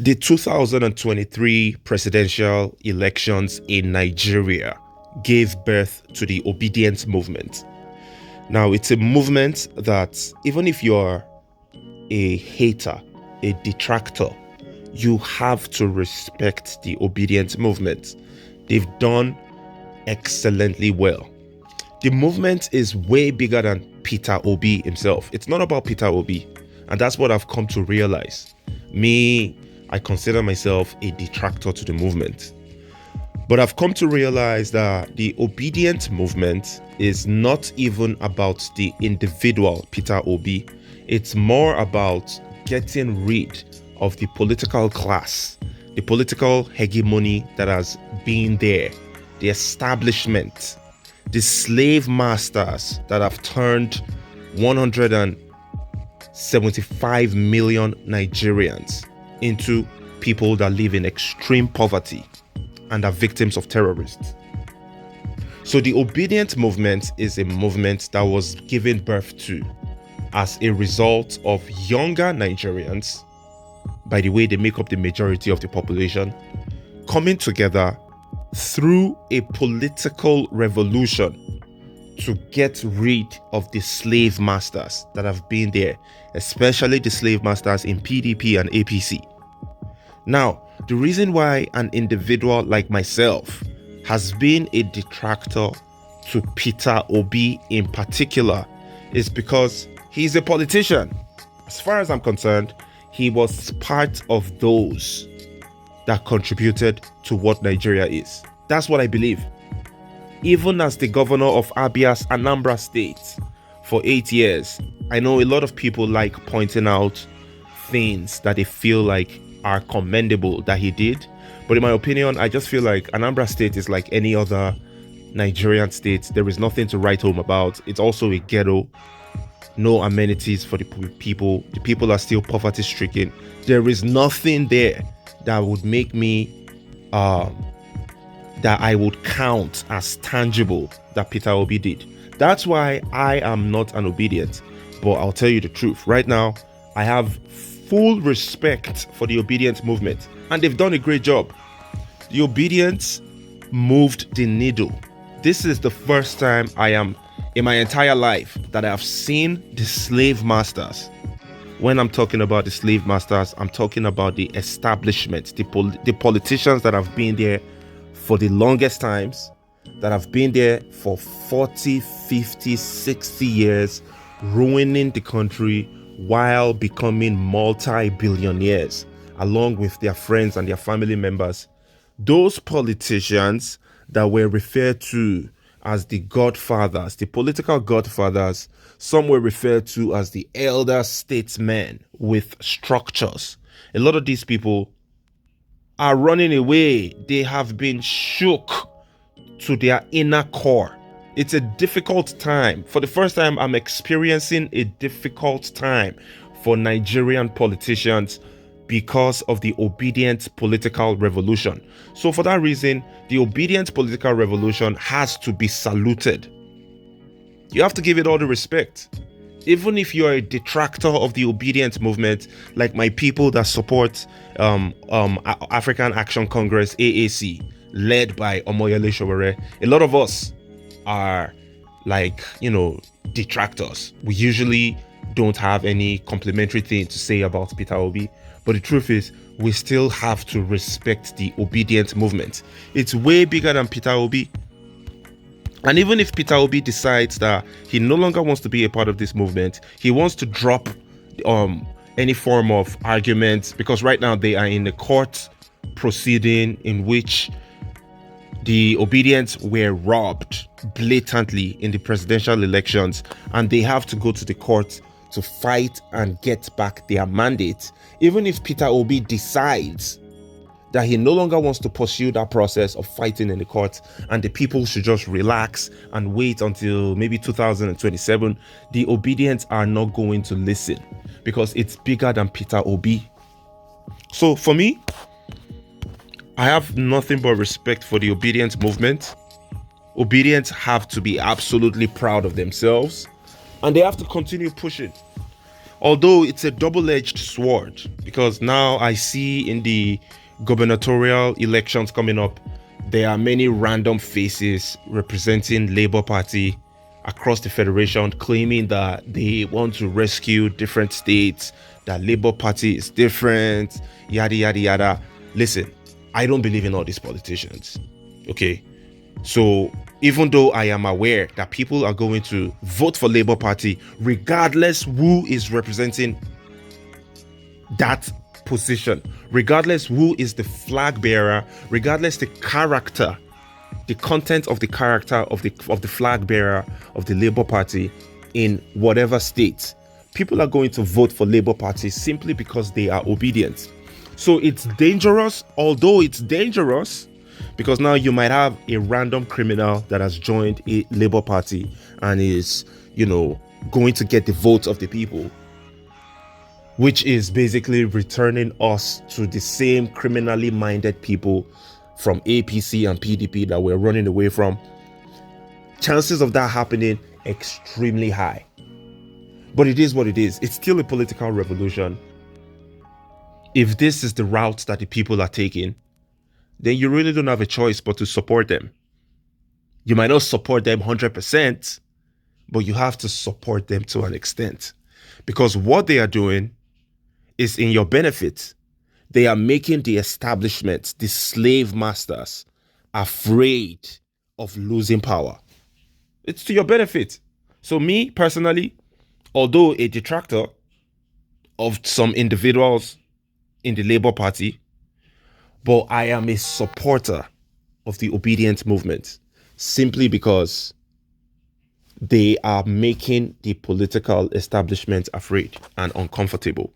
The 2023 presidential elections in Nigeria gave birth to the Obidient movement. Now, it's a movement that, even if you're a hater, a detractor, you have to respect the Obidient movement. They've done excellently well. The movement is way bigger than Peter Obi himself. It's not about Peter Obi. And that's what I've come to realize. I consider myself a detractor to the movement. But I've come to realize that the Obidient movement is not even about the individual Peter Obi. It's more about getting rid of the political class, the political hegemony that has been there, the establishment, the slave masters that have turned 175 million Nigerians into people that live in extreme poverty and are victims of terrorists. So the Obidient movement is a movement that was given birth to as a result of younger Nigerians, by the way they make up the majority of the population, coming together through a political revolution to get rid of the slave masters that have been there, especially the slave masters in PDP and APC. Now, the reason why an individual like myself has been a detractor to Peter Obi in particular is because he's a politician. As far as I'm concerned, he was part of those that contributed to what Nigeria is. That's what I believe. Even as the governor of Abia's Anambra State for 8 years, I know a lot of people like pointing out things that they feel like are commendable that he did. But in my opinion, I just feel like Anambra State is like any other Nigerian state. There is nothing to write home about. It's also a ghetto. No amenities for the people. The people are still poverty stricken. There is nothing there that would make me that I would count as tangible that Peter Obi did. That's why I am not an Obidient. But I'll tell you the truth. Right now, I have full respect for the Obidient movement. And they've done a great job. The Obedients moved the needle. This is the first time I am in my entire life that I have seen the slave masters. When I'm talking about the slave masters, I'm talking about the establishment, the politicians that have been there for the longest times, that have been there for 40, 50, 60 years, ruining the country while becoming multi-billionaires, along with their friends and their family members. Those politicians that were referred to as the godfathers, the political godfathers, some were referred to as the elder statesmen with structures. A lot of these people are running away. They have been shook to their inner core. It's a difficult time. For the first time, I'm experiencing a difficult time for Nigerian politicians because of the Obidient political revolution. So for that reason, the Obidient political revolution has to be saluted. You have to give it all the respect. Even if you're a detractor of the Obidient movement, like my people that support African Action Congress, AAC, led by Omoyele Sowore, a lot of us are detractors. We usually don't have any complimentary thing to say about Peter Obi. But the truth is, we still have to respect the Obidient movement. It's way bigger than Peter Obi. And even if Peter Obi decides that he no longer wants to be a part of this movement, he wants to drop any form of argument, because right now they are in the court proceeding in which the Obedients were robbed blatantly in the presidential elections, and they have to go to the court to fight and get back their mandate. Even if Peter Obi decides that he no longer wants to pursue that process of fighting in the court and the people should just relax and wait until maybe 2027, the Obedients are not going to listen because it's bigger than Peter Obi. So for me, I have nothing but respect for the Obidient movement. Obedients have to be absolutely proud of themselves and they have to continue pushing. Although it's a double-edged sword, because now I see in the gubernatorial elections coming up, there are many random faces representing Labour Party across the federation claiming that they want to rescue different states, that Labour Party is different, yada yada yada. Listen, I don't believe in all these politicians. Okay? So even though I am aware that people are going to vote for Labour Party regardless who is representing that position, regardless who is the flag bearer, regardless the character, the content of the character of the flag bearer of the Labour Party in whatever state, people are going to vote for Labour Party simply because they are obedient. So it's dangerous, although it's dangerous, because now you might have a random criminal that has joined a Labour Party and is, going to get the votes of the people, which is basically returning us to the same criminally minded people from APC and PDP that we're running away from. Chances of that happening extremely high. But it is what it is. It's still a political revolution. If this is the route that the people are taking, then you really don't have a choice but to support them. You might not support them 100%, but you have to support them to an extent. Because what they are doing is in your benefit. They are making the establishment, the slave masters, afraid of losing power. It's to your benefit. So me, personally, although a detractor of some individuals in the Labour Party, but I am a supporter of the Obidient movement simply because they are making the political establishment afraid and uncomfortable.